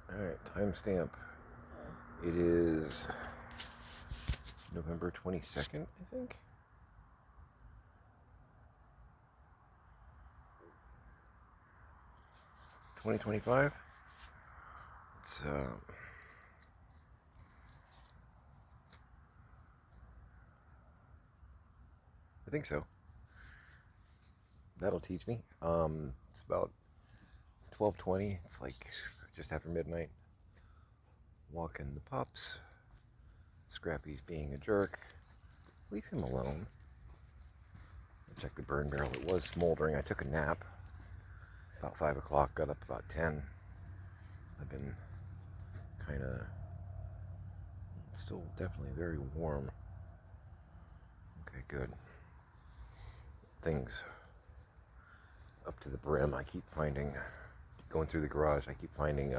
Alright, timestamp. It is November 22nd, I think. $2025. It's I think so. That'll teach me. It's about 12:20. It's like just after midnight. Walking the pups. Scrappy's being a jerk. Leave him alone. I checked the burn barrel. It was smoldering. I took a nap about 5 o'clock. Got up about 10. I've been kind of still definitely very warm. Okay, good. Things up to the brim. I keep finding, going through the garage, I keep finding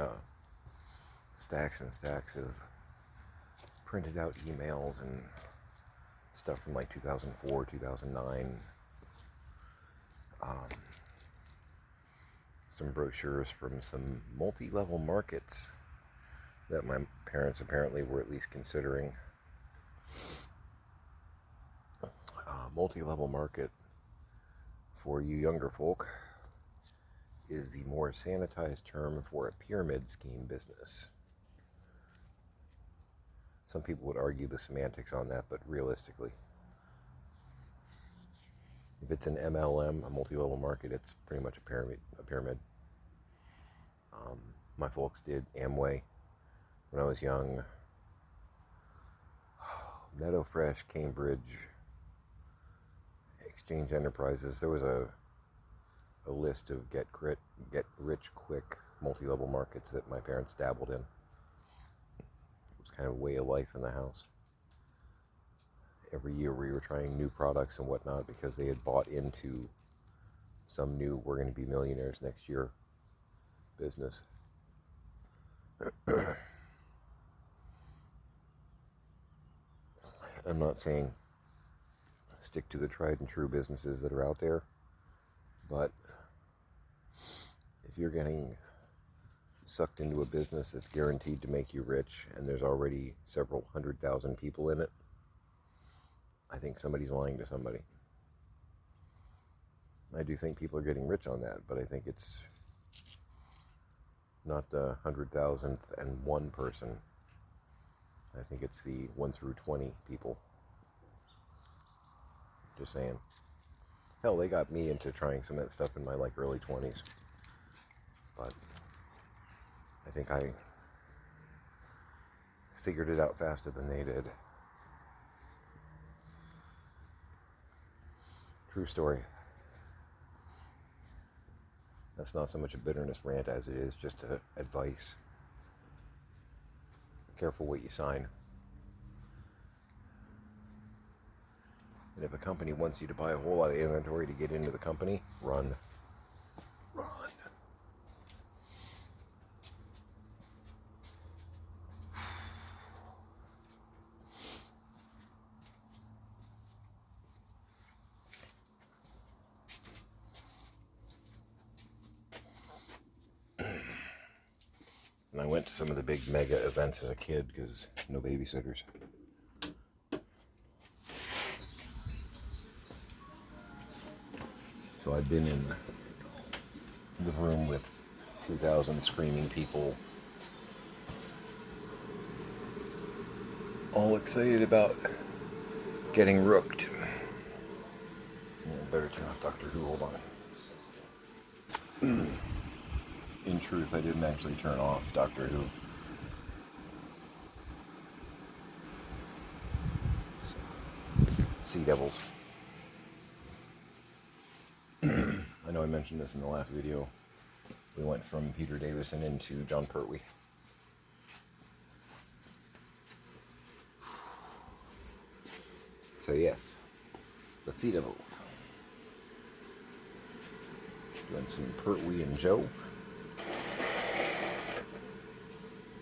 stacks and stacks of printed out emails and stuff from like 2004, 2009. Some brochures from some multi-level markets that my parents apparently were at least considering. Multi-level market, for you younger folk, is the more sanitized term for a pyramid scheme business. Some people would argue the semantics on that, but realistically, if it's an MLM, a multi-level market, it's pretty much a pyramid. My folks did Amway when I was young. Meadow Fresh, Cambridge, Exchange Enterprises. There was a list of get rich quick multi-level markets that my parents dabbled in. It was kind of a way of life in the house. Every year we were trying new products and whatnot because they had bought into some new "we're going to be millionaires next year" business. I'm not saying stick to the tried and true businesses that are out there, but if you're getting sucked into a business that's guaranteed to make you rich and there's already several 100,000 people in it, I think somebody's lying to somebody. I do think people are getting rich on that, but I think it's not the 100,001 person. I think it's the 1 through 20 people. Just saying. Hell, they got me into trying some of that stuff in my early 20s. But I think I figured it out faster than they did. True story. That's not so much a bitterness rant as it is just advice. Be careful what you sign. And if a company wants you to buy a whole lot of inventory to get into the company, run. Run. And I went to some of the big mega events as a kid because no babysitters. So I've been in the room with 2,000 screaming people, all excited about getting rooked. Better turn off Doctor Who, hold on. In truth, I didn't actually turn off Doctor Who. Sea Devils. I know I mentioned this in the last video. We went from Peter Davison into Jon Pertwee. So yes, the Sea Devils. Doing some Pertwee and Joe.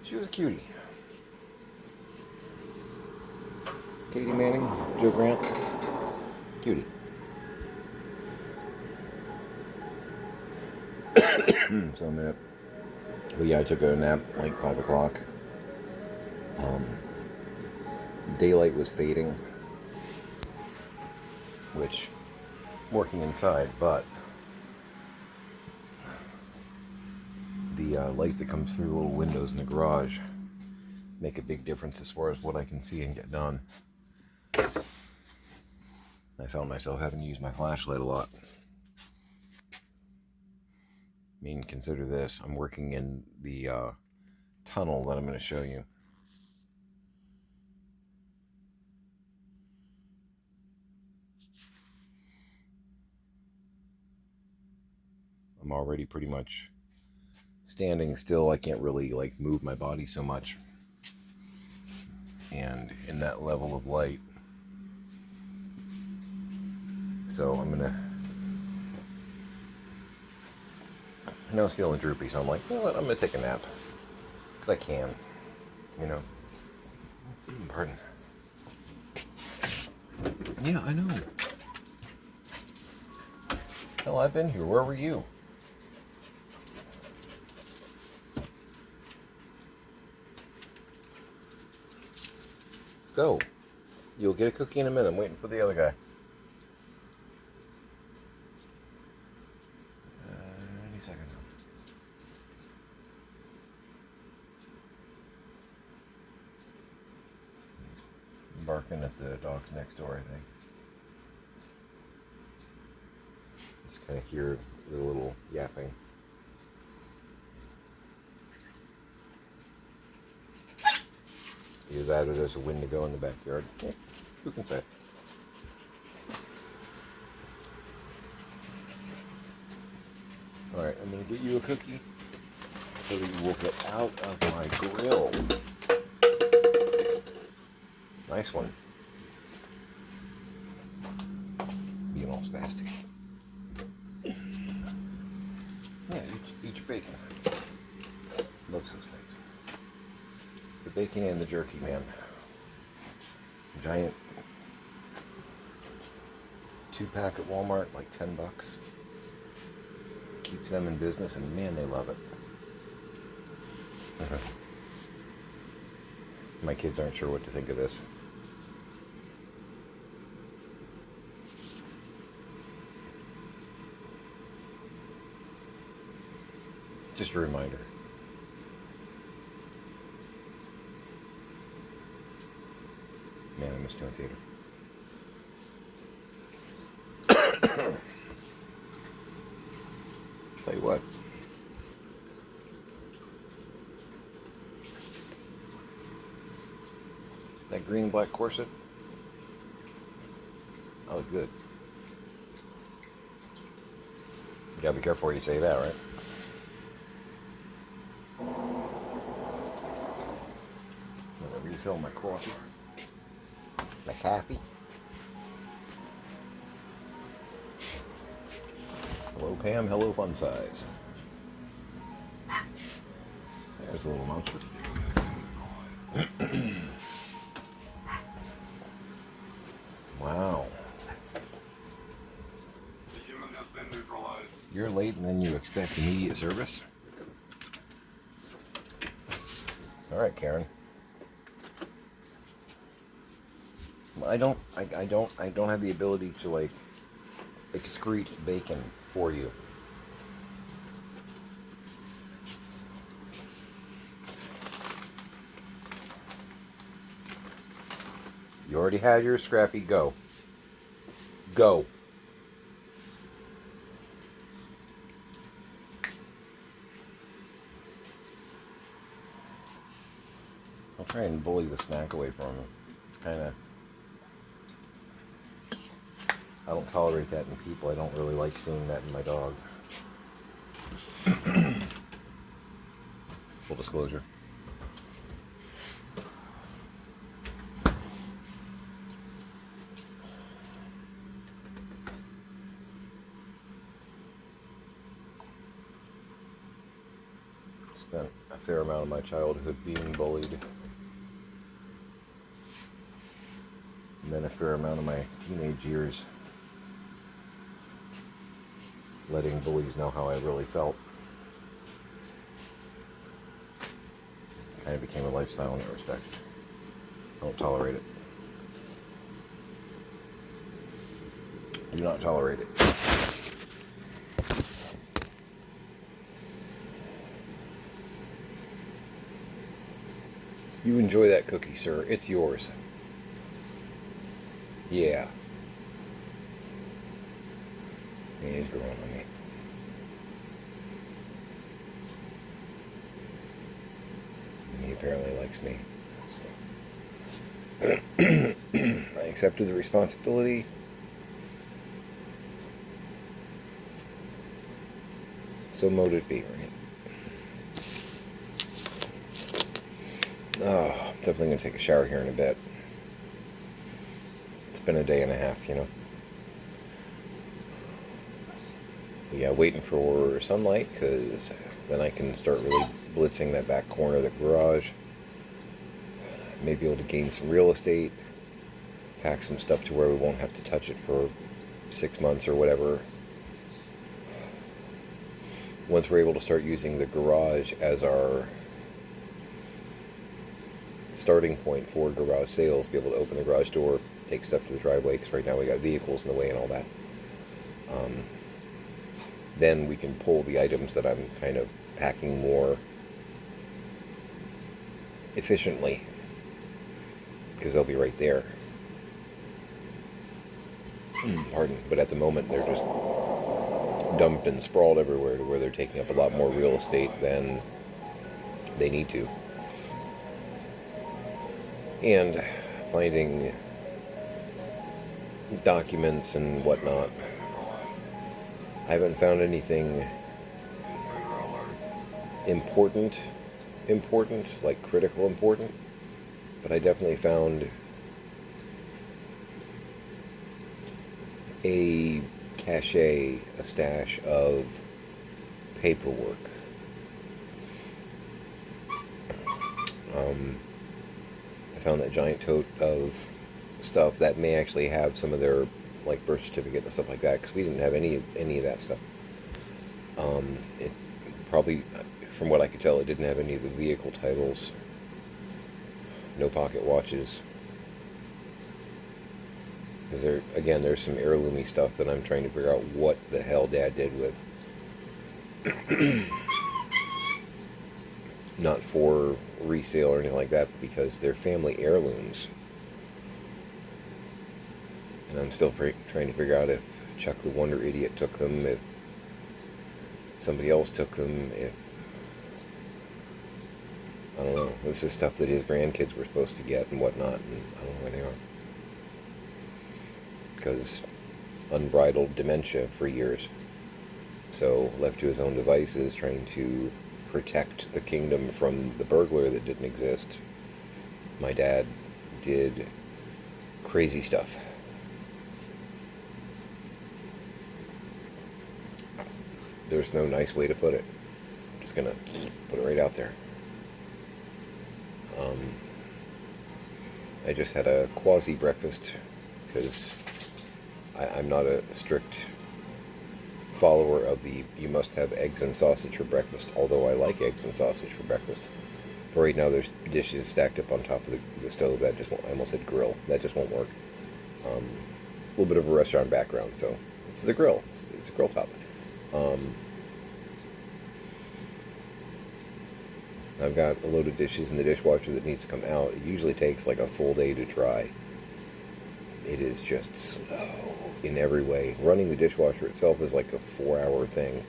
She was a cutie. Katie Manning, Joe Grant, cutie. So I'm gonna But yeah, I took a nap like 5 o'clock. Daylight was fading, which working inside, but the light that comes through the little windows in the garage make a big difference as far as what I can see and get done. I found myself having to use my flashlight a lot. I mean, consider this. I'm working in the tunnel that I'm going to show you. I'm already pretty much standing still. I can't really like move my body so much. And in that level of light. So I'm going to... I know I was feeling droopy, so I'm like, you know what, I'm going to take a nap. Because I can, you know. Pardon. Yeah, I know. Hell, I've been here. Where were you? Go. You'll get a cookie in a minute. I'm waiting for the other guy. Any second now. He's barking at the dogs next door, I think. Just kind of hear the little yapping. Either that or there's a Wendigo in the backyard. Yeah, who can say? Alright, I'm going to get you a cookie so that you will get out of my grill. Nice one. Being all spastic. Yeah, eat your bacon. Loves those things. The bacon and the jerky, man. Giant 2-pack at Walmart, like $10. Keeps them in business, and man, they love it. My kids aren't sure what to think of this. Just a reminder. Man, I miss doing theater. Tell you what. That green and black corset. I look good. You gotta be careful where you say that, right? I'm gonna refill my coffee. My coffee. Hello, Pam. Hello, Fun Size. There's a little monster. Wow. You're late and then you expect immediate service? Alright, Karen. I don't have the ability to like excrete bacon for you. You already had your Scrappy. Go. Go. I'll try and bully the snack away from him. It's kind of... I don't tolerate that in people. I don't really like seeing that in my dog. Full disclosure. Spent a fair amount of my childhood being bullied. And then a fair amount of my teenage years letting bullies know how I really felt. Kind of became a lifestyle in that respect. I don't tolerate it. Do not tolerate it. You enjoy that cookie, sir. It's yours. Yeah. Yeah, he's growing on me. And he apparently likes me. So. I accepted the responsibility. So mote it be, right? Oh, I'm definitely going to take a shower here in a bit. It's been a day and a half, you know. But yeah, waiting for sunlight, because then I can start really blitzing that back corner of the garage. Maybe able to gain some real estate. Pack some stuff to where we won't have to touch it for 6 months or whatever. Once we're able to start using the garage as our starting point for garage sales, be able to open the garage door, take stuff to the driveway, because right now we got vehicles in the way and all that. Then we can pull the items that I'm kind of packing more efficiently, because they'll be right there. Pardon, but at the moment they're just dumped and sprawled everywhere, to where they're taking up a lot more real estate than they need to. And finding documents and whatnot. I haven't found anything important, like critical important, but I definitely found a cache, a stash of paperwork. I found that giant tote of stuff that may actually have some of their, like, birth certificate and stuff like that, because we didn't have any of that stuff. It probably, from what I could tell, it didn't have any of the vehicle titles. No pocket watches. Because there's some heirloomy stuff that I'm trying to figure out what the hell Dad did with. Not for resale or anything like that, because they're family heirlooms. And I'm still trying to figure out if Chuck the Wonder Idiot took them, if somebody else took them, if... I don't know. This is stuff that his grandkids were supposed to get and whatnot, and I don't know where they are. Because unbridled dementia for years. So, left to his own devices, trying to protect the kingdom from the burglar that didn't exist, my dad did crazy stuff. There's no nice way to put it. I'm just gonna put it right out there. I just had a quasi-breakfast, because I'm not a strict follower of the you must have eggs and sausage for breakfast, although I like eggs and sausage for breakfast. But right now there's dishes stacked up on top of the stove that just won't, I almost said grill, that just won't work. A little bit of a restaurant background, so it's the grill, it's a grill top. I've got a load of dishes in the dishwasher that needs to come out. It usually takes like a full day to dry. It is just slow in every way. Running the dishwasher itself is like a 4-hour thing.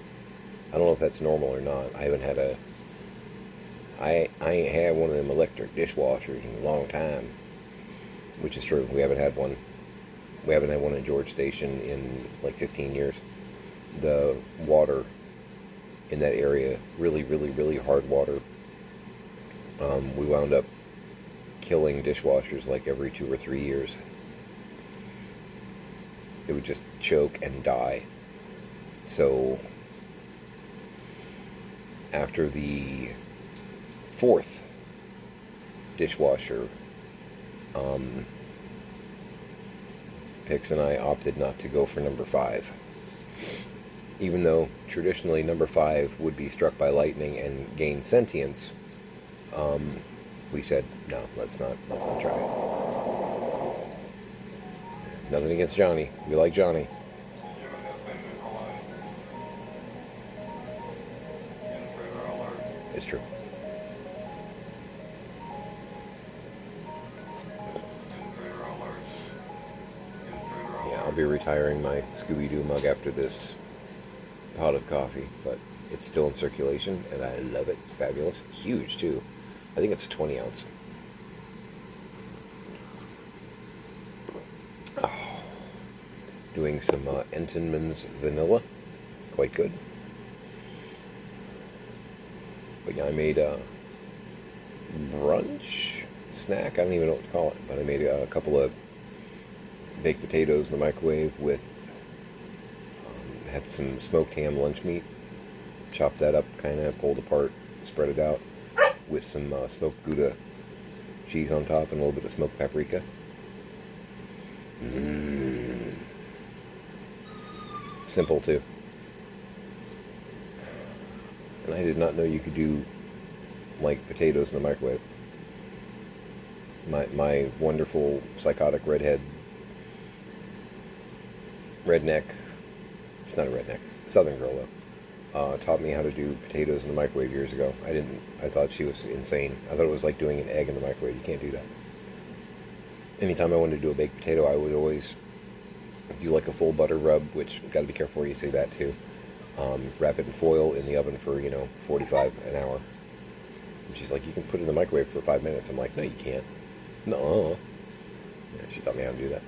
I don't know if that's normal or not. I haven't had I ain't had one of them electric dishwashers in a long time, which is true. We haven't had one. We haven't had one in George Station in like 15 years. The water in that area, really, really, really hard water. We wound up killing dishwashers like every 2 or 3 years. It would just choke and die. So after the 4th dishwasher, Pix and I opted not to go for number 5. Even though traditionally number 5 would be struck by lightning and gain sentience, We said, no, let's not try it. Nothing against Johnny. We like Johnny. It's true. Yeah, I'll be retiring my Scooby-Doo mug after this pot of coffee, but it's still in circulation, and I love it. It's fabulous. Huge, too. I think it's 20 ounce. Oh. Doing some Entenmann's vanilla. Quite good. But yeah, I made a brunch snack. I don't even know what to call it, but I made a couple of baked potatoes in the microwave with, had some smoked ham lunch meat, chopped that up, kind of pulled apart, spread it out with some smoked Gouda cheese on top and a little bit of smoked paprika. Simple too. And I did not know you could do like potatoes in the microwave. My wonderful psychotic redneck. She's not a redneck. Southern girl though. Taught me how to do potatoes in the microwave years ago. I thought she was insane. I thought it was like doing an egg in the microwave. You can't do that. Anytime I wanted to do a baked potato, I would always do like a full butter rub, which got to be careful where you say that too. Wrap it in foil in the oven for 45 an hour. And she's like, you can put it in the microwave for 5 minutes. I'm like, no, you can't. No. Yeah, she taught me how to do that.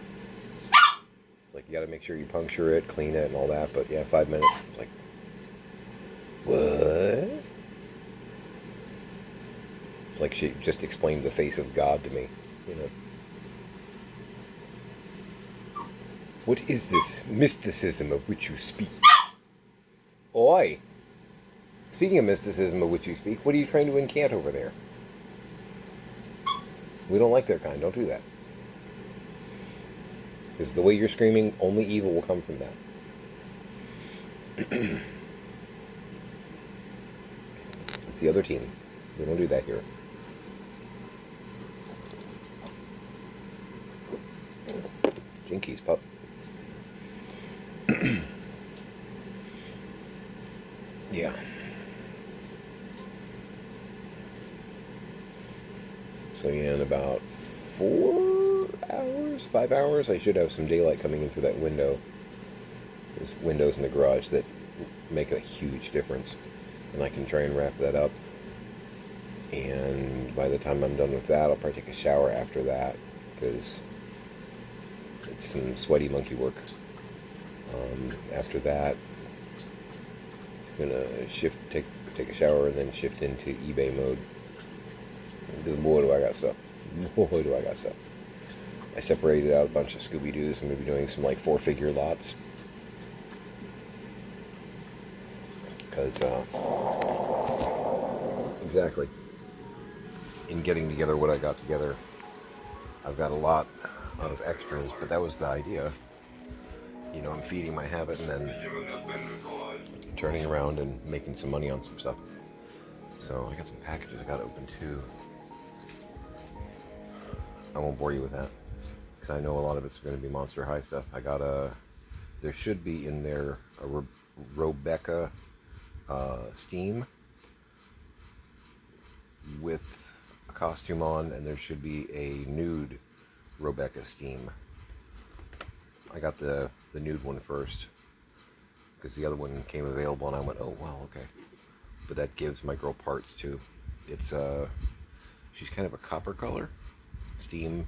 It's like you got to make sure you puncture it, clean it, and all that. But yeah, 5 minutes. It's like, what? It's like she just explained the face of God to me. What is this mysticism of which you speak? Oi! Speaking of mysticism of which you speak, what are you trying to incant over there? We don't like their kind. Don't do that. Because the way you're screaming, only evil will come from that. It's the other team. We don't do that here. Jinkies, pup. Yeah. So yeah, in about 5 hours, I should have some daylight coming in through that window. There's windows in the garage that make a huge difference. And I can try and wrap that up. And by the time I'm done with that, I'll probably take a shower after that, because it's some sweaty monkey work. After that, I'm gonna take a shower, and then shift into eBay mode. Because boy, do I got stuff. Boy, do I got stuff. I separated out a bunch of Scooby-Doos. I'm gonna be doing some like 4-figure lots. Because, exactly. In getting together what I got together, I've got a lot of extras, but that was the idea. I'm feeding my habit and then turning around and making some money on some stuff. So I got some packages I got to open too. I won't bore you with that, because I know a lot of it's going to be Monster High stuff. I got there should be in there a Rebecca Steam with a costume on, and there should be a nude Rebecca Steam. I got the nude one first, because the other one came available, and I went, oh, wow, okay. But that gives my girl parts, too. It's, she's kind of a copper color. Steampunk.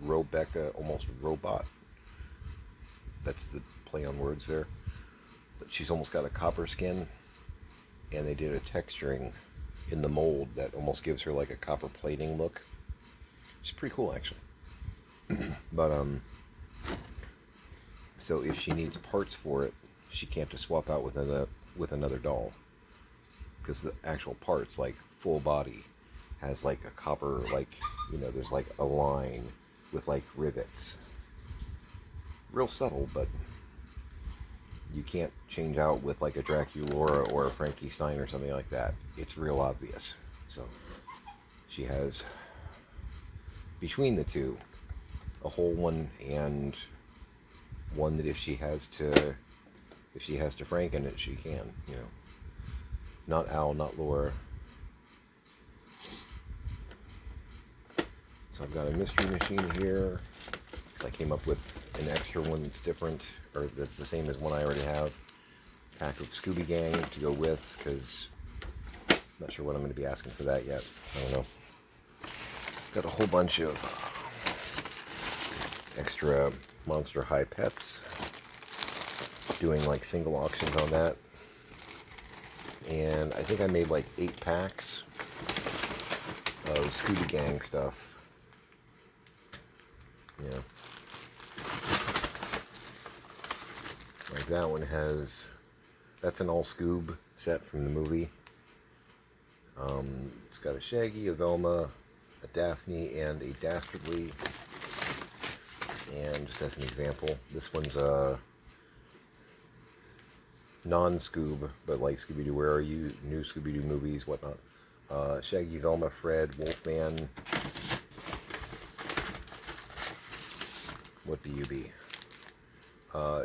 Rebecca, almost robot. That's the play on words there. But she's almost got a copper skin, and they did a texturing in the mold that almost gives her like a copper plating look. It's pretty cool, actually. But, so if she needs parts for it, she can't just swap out with another doll, because the actual parts, like full body, has like a copper, like, there's like a line with like rivets. Real subtle, but you can't change out with like a Draculaura or a Frankenstein or something like that. It's real obvious. So she has, between the two, a whole one and one that if she has to franken it, she can, you know. Not Al, not Laura. So I've got a mystery machine here. So I came up with an extra one that's different, or that's the same as one I already have. Pack of Scooby Gang to go with, because I'm not sure what I'm going to be asking for that yet. I don't know. Got a whole bunch of extra Monster High pets. Doing like single auctions on that. And I think I made like 8 packs of Scooby Gang stuff. Yeah. Like that one has, that's an all Scoob set from the movie. It's got a Shaggy, a Velma, a Daphne, and a Dastardly. And just as an example, this one's a non-Scoob, but like Scooby-Doo, Where Are You, new Scooby-Doo movies, whatnot. Shaggy, Velma, Fred, Wolfman. What do you be?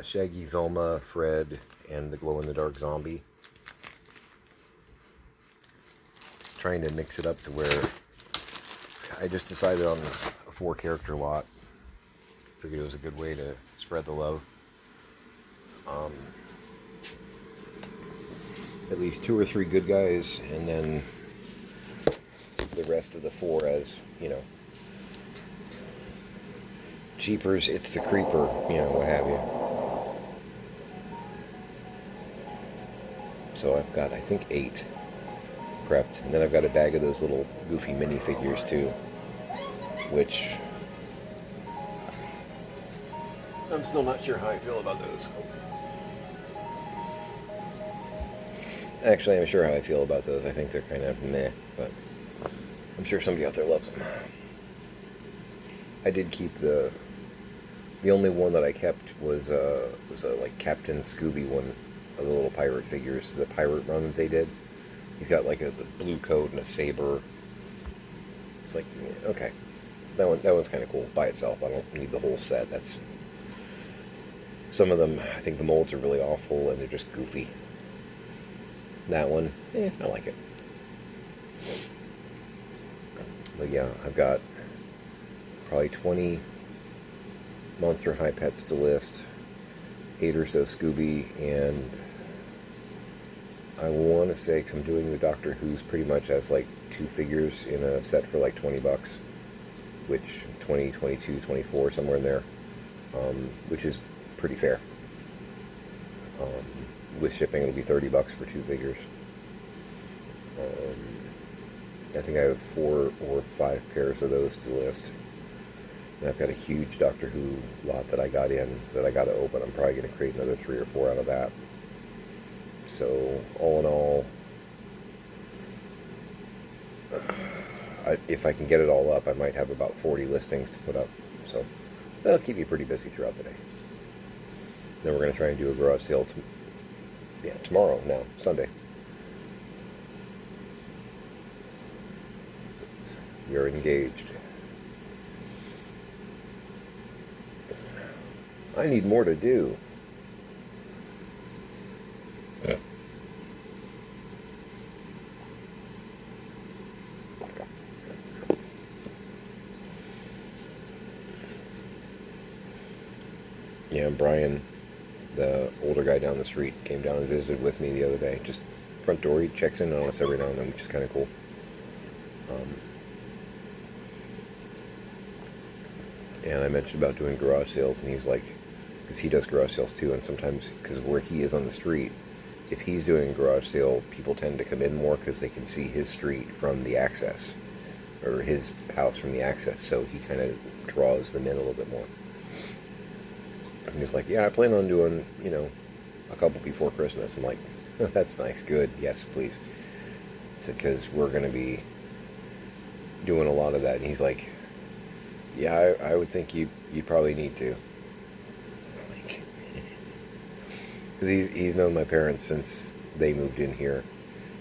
Shaggy, Velma, Fred, and the glow-in-the-dark zombie. Trying to mix it up to where I just decided on a 4-character lot. Figured it was a good way to spread the love. At least 2 or 3 good guys, and then the rest of the 4 as, you know, Jeepers, it's the creeper, you know, what have you. So I've got, I think, 8 prepped. And then I've got a bag of those little goofy minifigures, too. Which, I'm still not sure how I feel about those. Actually, I'm sure how I feel about those. I think they're kind of meh, but I'm sure somebody out there loves them. I did keep the only one that I kept was a like Captain Scooby one of the little pirate figures, the pirate run that they did. He's got like the blue coat and a saber. It's like, okay, that one's kind of cool by itself. I don't need the whole set. That's, some of them, I think the molds are really awful and they're just goofy. That one, I like it. But yeah, I've got probably 20 Monster High pets to list, 8 or so Scooby, and I want to say, because I'm doing the Doctor Who's pretty much as like 2 figures in a set for like $20, which 20, 22, 24, somewhere in there, which is pretty fair. With shipping, it'll be $30 for 2 figures. I think I have 4 or 5 pairs of those to list. And I've got a huge Doctor Who lot that I got in that I got to open. I'm probably going to create another 3 or 4 out of that. So, all in all, if I can get it all up, I might have about 40 listings to put up. So, that'll keep me pretty busy throughout the day. Then we're going to try and do a garage sale tomorrow, now, Sunday. We are engaged. I need more to do. Yeah, Brian, the older guy down the street, came down and visited with me the other day. Just front door, he checks in on us every now and then, which is kind of cool. And I mentioned about doing garage sales, and he's like, because he does garage sales too, and sometimes, because where he is on the street, if he's doing a garage sale, people tend to come in more because they can see his street from the access, or his house from the access, so he kind of draws them in a little bit more. And he's like, yeah, I plan on doing, a couple before Christmas. I'm like, oh, that's nice, good, yes, please. I said, because we're going to be doing a lot of that. And he's like, yeah, I would think you probably need to. Because he's known my parents since they moved in here.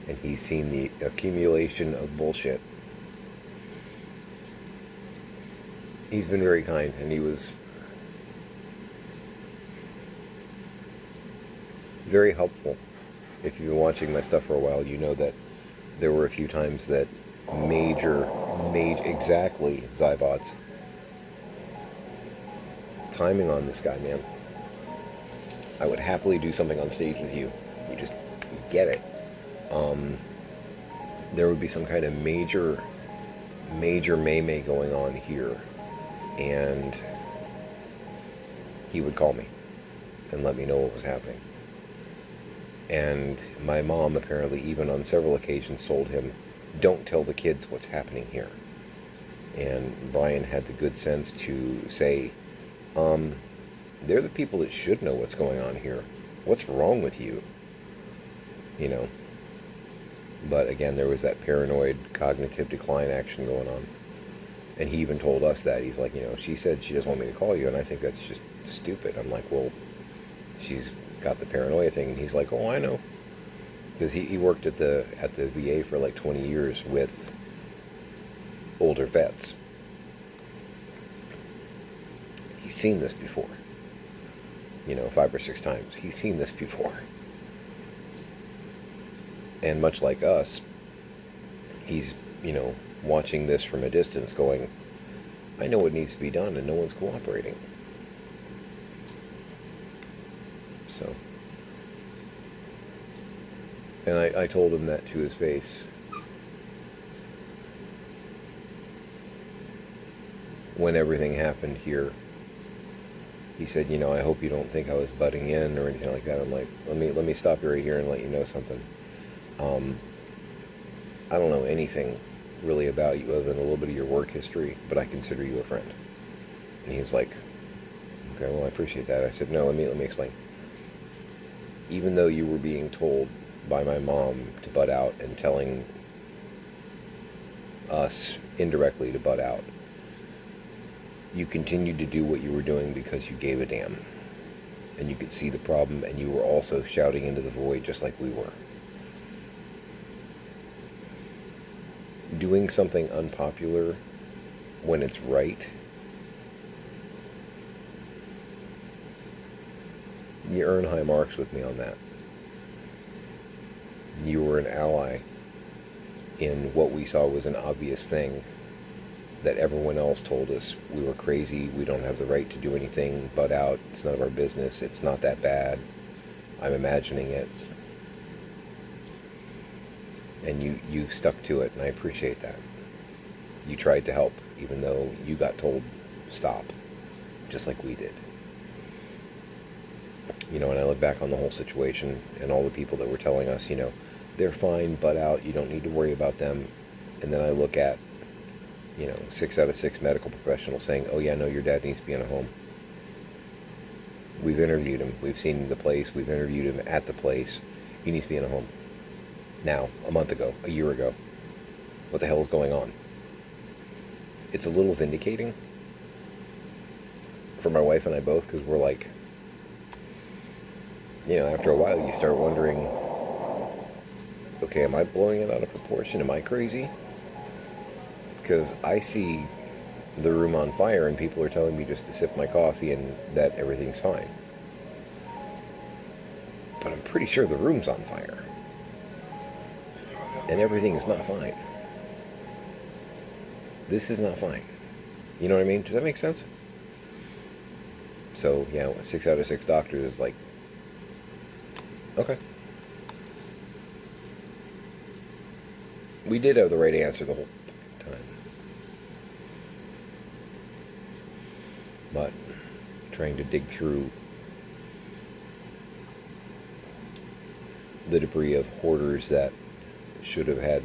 and he's seen the accumulation of bullshit. He's been very kind, and he was very helpful. If you've been watching my stuff for a while, you know that there were a few times that major, exactly, Zybots. Timing on this guy, man. I would happily do something on stage with you. You just get it. There would be some kind of major may going on here, and he would call me and let me know what was happening. And my mom apparently even on several occasions told him, don't tell the kids what's happening here. And Brian had the good sense to say, they're the people that should know what's going on here. What's wrong with you? You know. But again, there was that paranoid cognitive decline action going on. And he even told us that. He's like, she said she doesn't want me to call you, and I think that's just stupid. I'm like, well, she's got the paranoia thing. And he's like, oh, I know. Because he worked at the VA for like 20 years with older vets. He's seen this before. 5 or 6 times. He's seen this before. And much like us, he's, watching this from a distance going, I know what needs to be done and no one's cooperating. So, and I told him that to his face. When everything happened here, he said, I hope you don't think I was butting in or anything like that. I'm like, let me stop you right here and let you know something. I don't know anything really about you other than a little bit of your work history, but I consider you a friend. And he was like, okay, well, I appreciate that. I said, no, let me explain. Even though you were being told by my mom to butt out and telling us indirectly to butt out, you continued to do what you were doing because you gave a damn. And you could see the problem, and you were also shouting into the void just like we were. Doing something unpopular when it's right, you earn high marks with me on that. You were an ally in what we saw was an obvious thing that everyone else told us we were crazy, we don't have the right to do anything, butt out, it's none of our business, it's not that bad, I'm imagining it. And you stuck to it, and I appreciate that. You tried to help, even though you got told stop, just like we did. And I look back on the whole situation and all the people that were telling us, they're fine, butt out, you don't need to worry about them. And then I look at, 6 out of 6 medical professionals saying, oh yeah, no, your dad needs to be in a home. We've interviewed him. We've seen the place. We've interviewed him at the place. He needs to be in a home. Now, a month ago, a year ago. What the hell is going on? It's a little vindicating for my wife and I both, because we're like, after a while you start wondering, okay, am I blowing it out of proportion? Am I crazy? Because I see the room on fire and people are telling me just to sip my coffee and that everything's fine. But I'm pretty sure the room's on fire. And everything is not fine. This is not fine. You know what I mean? Does that make sense? So, 6 out of 6 doctors is like, okay. We did have the right answer the whole time. But trying to dig through the debris of hoarders that should have had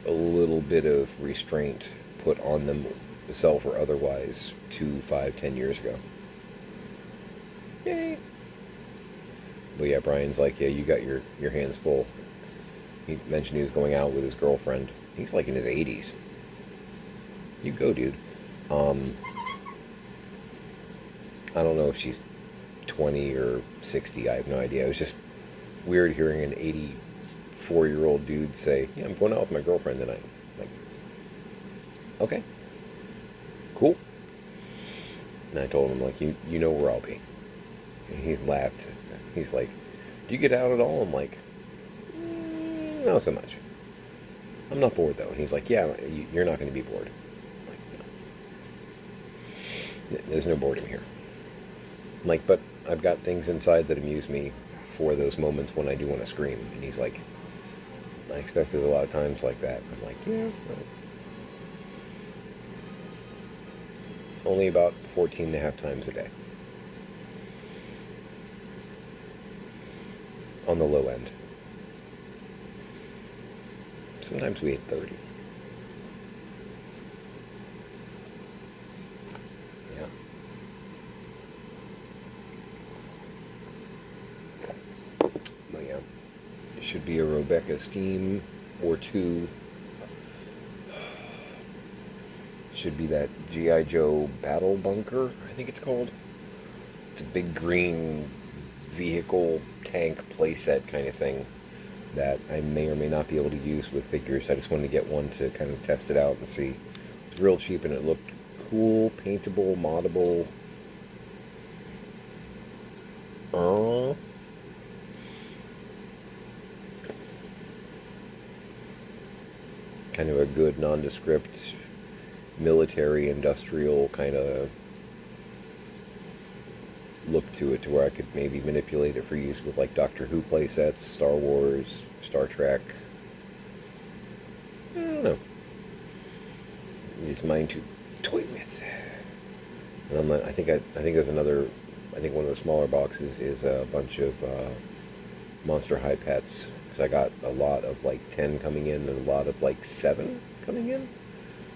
a little bit of restraint put on themselves or otherwise 2, 5, 10 years ago. Yay! But yeah, Brian's like, yeah, you got your hands full. He mentioned he was going out with his girlfriend. He's like in his 80s. You go, dude. I don't know if she's 20 or 60. I have no idea. It was just weird hearing an 84 34-year-old dudes say, "Yeah, I'm going out with my girlfriend tonight." Like, okay, cool. And I told him, like, you know where I'll be. And he laughed. He's like, "Do you get out at all?" I'm like, not so much. I'm not bored though. And he's like, "Yeah, you're not going to be bored." I'm like, no. There's no boredom here. I'm like, but I've got things inside that amuse me for those moments when I do want to scream. And he's like, "I expect there's a lot of times like that." I'm like, "Yeah, only about 14 and a half times a day. On the low end. Sometimes we hit 30. Yeah. But yeah. It should be a Rebecca Steam or two. Should be that G.I. Joe Battle Bunker, I think it's called. It's a big green vehicle tank playset kind of thing that I may or may not be able to use with figures. I just wanted to get one to kind of test it out and see. It was real cheap and it looked cool, paintable, moddable. Uh, kind of a good nondescript military industrial kind of look to it, to where I could maybe manipulate it for use with like Doctor Who playsets, Star Wars, Star Trek. I don't know. It's mine to toy with. And I'm not, I think there's another. I think one of the smaller boxes is a bunch of Monster High pets, because I got a lot of like 10 coming in and a lot of like 7 coming in.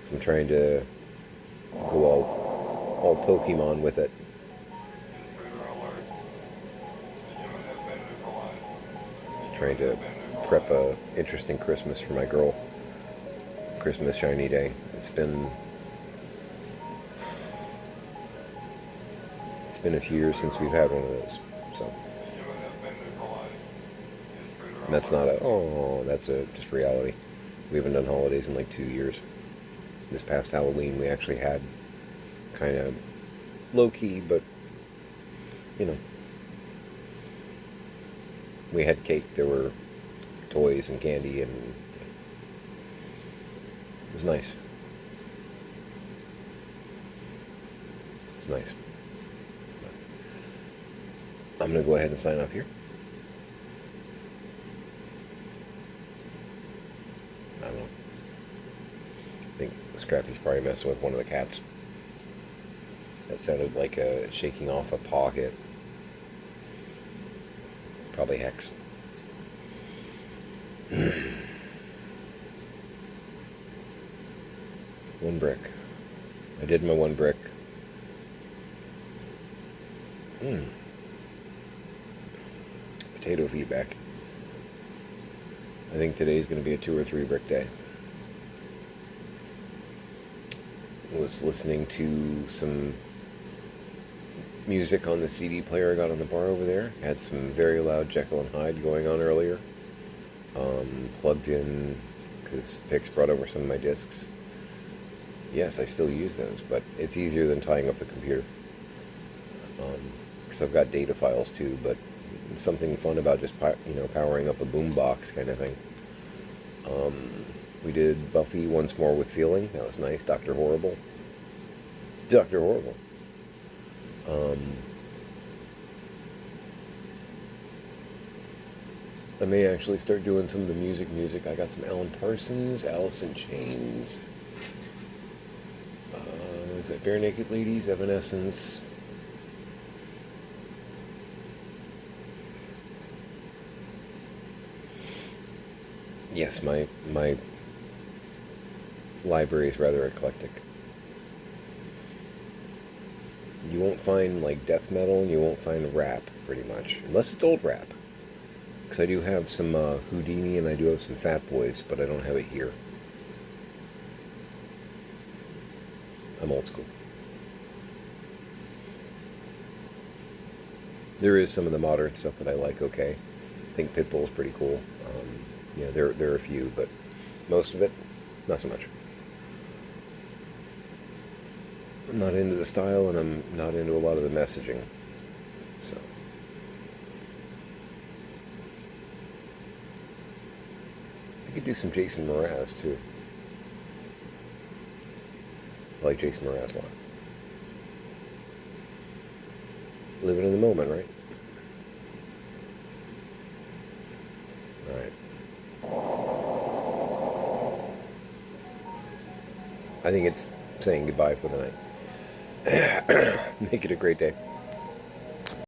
So I'm trying to go all Pokemon with it. Trying to prep a interesting Christmas for my girl. Christmas shiny day. It's been a few years since we've had one of those. So, and that's not a that's a just reality. We haven't done holidays in like 2 years. This past Halloween we actually had kind of low key, but you know, we had cake. There were toys and candy, and it was nice. It's nice. I'm gonna go ahead and sign off here. I don't know. I think Scrappy's probably messing with one of the cats. That sounded like a shaking off a paw hit. Probably Hex. One brick. I did my one brick. Potato feedback. I think today's going to be a 2 or 3 brick day. I was listening to some music on the CD player I got on the bar over there. Had some very loud Jekyll and Hyde going on earlier. Plugged in because Pix brought over some of my discs. Yes, I still use those, but it's easier than tying up the computer. Because I've got data files too, but something fun about just powering up a boombox kind of thing. We did Buffy once more with Feeling. That was nice. Dr. Horrible. Dr. Horrible. I may actually start doing some of the music. I got some Alan Parsons, Alice in Chains. Is that Bare Naked Ladies, Evanescence? Yes, my library is rather eclectic. You won't find like death metal, and you won't find rap, pretty much, unless it's old rap. Because I do have some Houdini and I do have some Fat Boys, but I don't have it here. I'm old school. There is some of the modern stuff that I like, okay. I think Pitbull's pretty cool. You know, there are a few, but most of it, not so much. I'm not into the style, and I'm not into a lot of the messaging. So I could do some Jason Mraz too. I like Jason Mraz a lot. Living in the moment, right? All right. I think it's saying goodbye for the night. Make it a great day.